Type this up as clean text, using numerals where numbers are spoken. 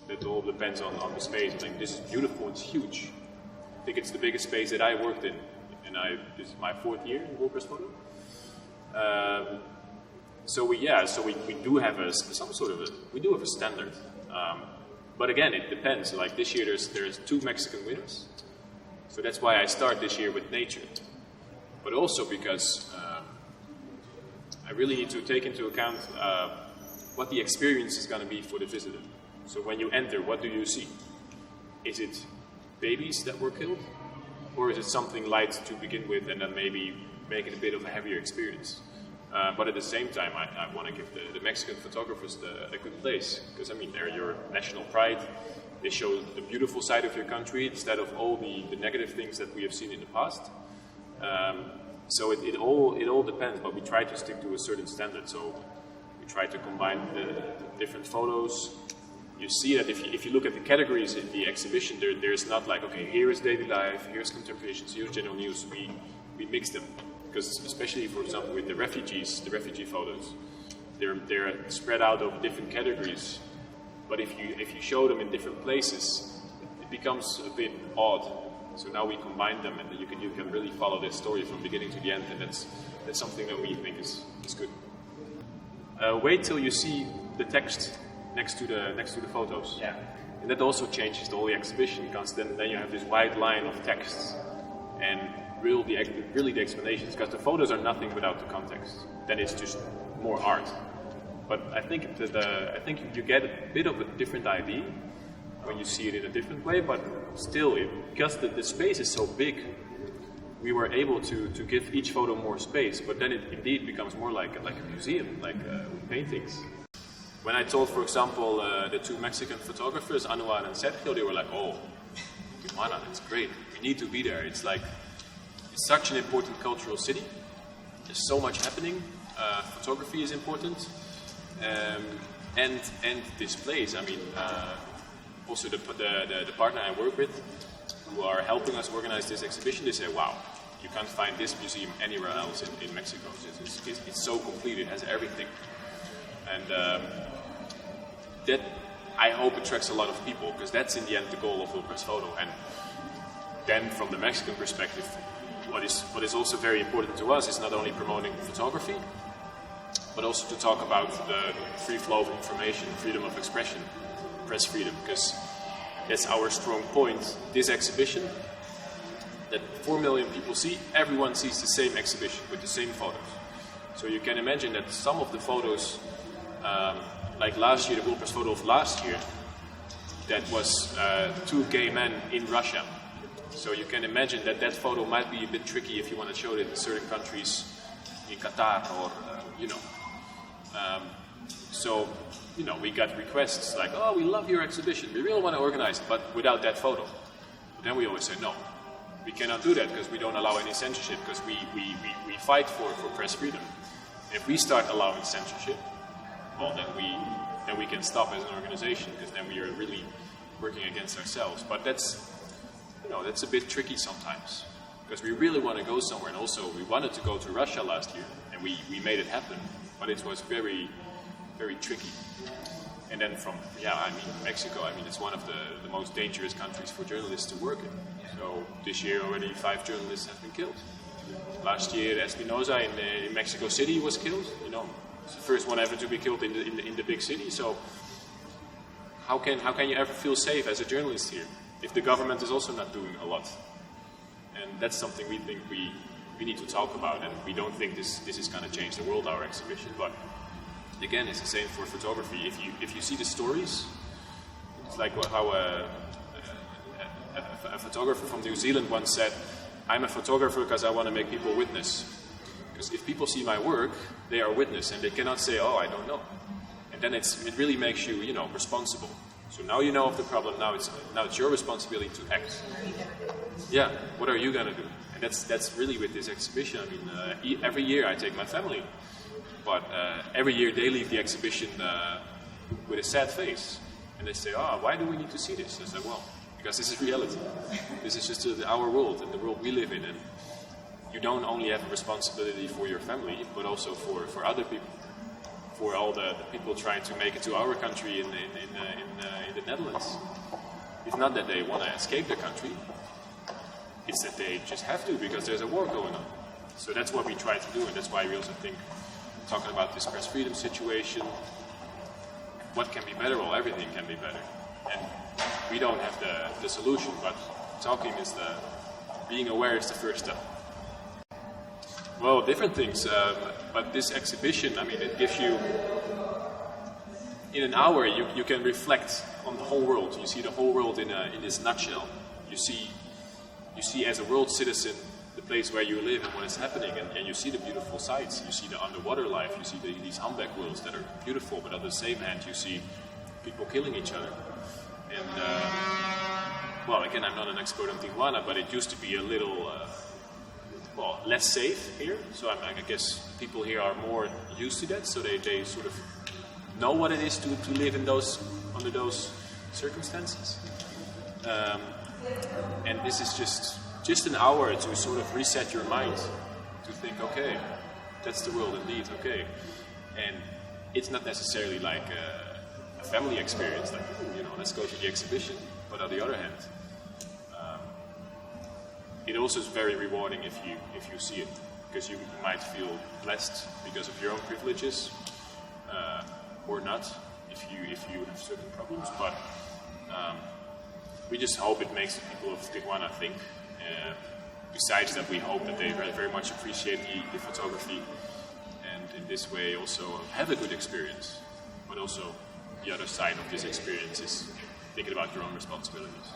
That all depends on the space. Like, this is beautiful, it's huge. I think it's the biggest space that I worked in. And this is my 4th year in WordPress Photo. So we do have a standard. But again, it depends. Like this year, there's 2 Mexican winners. So that's why I start this year with nature. But also because I really need to take into account what the experience is going to be for the visitor. So when you enter, what do you see? Is it babies that were killed? Or is it something light to begin with and then maybe make it a bit of a heavier experience? But at the same time, I want to give the Mexican photographers a good place. Because, I mean, they're your national pride. They show the beautiful side of your country instead of all the negative things that we have seen in the past. So it all depends, but we try to stick to a certain standard. So we try to combine the different photos. You see that if you look at the categories in the exhibition, there's not like, okay, here is daily life, here's contemplations, here's general news. We mix them. Because especially, for example, with the refugee photos, they're spread out over different categories. But if you show them in different places, it becomes a bit odd. So now we combine them, and you can really follow this story from beginning to the end, and that's something that we think is good. Wait till you see the text next to the photos. Yeah. And that also changes the whole exhibition, because then you have this wide line of texts and really the explanations, because the photos are nothing without the context. Then it's just more art. But I think you get a bit of a different idea when you see it in a different way, but still, because the space is so big, we were able to give each photo more space, but then it indeed becomes more like a museum, like with paintings. When I told, for example, the 2 Mexican photographers, Anuar and Sergio, they were like, oh, Tijuana, that's great, we need to be there. It's such an important cultural city, there's so much happening, photography is important, and this place, I mean, also the partner I work with, who are helping us organize this exhibition, they say, wow, you can't find this museum anywhere else in Mexico. It's so complete, it has everything. And that, I hope, attracts a lot of people, because that's in the end the goal of WordPress Photo. And then from the Mexican perspective, what is also very important to us is not only promoting photography, but also to talk about the free flow of information, freedom of expression, press freedom, because that's our strong point. This exhibition that 4 million people see, everyone sees the same exhibition with the same photos. So you can imagine that some of the photos, like last year, the WordPress Photo of last year, that was 2 gay men in Russia. So you can imagine that photo might be a bit tricky if you want to show it in certain countries, in Qatar or, So, we got requests like, oh, we love your exhibition, we really want to organize it, but without that photo. But then we always say, no, we cannot do that because we don't allow any censorship, because we fight for press freedom. If we start allowing censorship, well, then we can stop as an organization, because then we are really working against ourselves. But that's a bit tricky sometimes, because we really want to go somewhere, and also we wanted to go to Russia last year, and we made it happen, but it was very, very tricky. And then Mexico, it's one of the most dangerous countries for journalists to work in. So this year already 5 journalists have been killed. Last year, Espinosa in Mexico City was killed. It's the first one ever to be killed in the big city. So how can you ever feel safe as a journalist here if the government is also not doing a lot? And that's something we think we need to talk about, and we don't think this is going to change the world, our exhibition. But again, it's the same for photography. If you see the stories, it's like how a photographer from New Zealand once said, I'm a photographer because I want to make people witness. Because if people see my work, they are witness, and they cannot say, oh, I don't know. And then it really makes you, responsible. So now you know of the problem, now it's your responsibility to act. Yeah, what are you going to do? And that's really with this exhibition. Every year I take my family. But every year they leave the exhibition with a sad face. And they say, why do we need to see this? I say, well, because this is reality. This is just our world and the world we live in. And you don't only have a responsibility for your family, but also for other people, for all the people trying to make it to our country in the Netherlands. It's not that they want to escape their country, it's that they just have to because there's a war going on. So that's what we try to do, and that's why we also think, talking about this press freedom situation, what can be better? Well, everything can be better. And we don't have the solution, but talking is being aware is the first step. Well, different things, but this exhibition, I mean, it gives you, in an hour, you can reflect on the whole world. You see the whole world in this nutshell. You see as a world citizen the place where you live and what is happening, and you see the beautiful sights. You see the underwater life. You see these humpback whales that are beautiful, but on the same hand, you see people killing each other. And well, again, I'm not an expert on Tijuana, but it used to be a little less safe here. So I guess people here are more used to that, so they sort of know what it is to live in under those circumstances. And this is just an hour to sort of reset your mind, to think, okay, that's the world indeed, okay. And it's not necessarily like a family experience, like, let's go to the exhibition. But on the other hand, it also is very rewarding if you see it, because you might feel blessed because of your own privileges, or not if you have certain problems. But we just hope it makes the people of Tijuana think. Besides that, we hope that they very much appreciate the photography, and in this way also have a good experience. But also, the other side of this experience is thinking about your own responsibilities.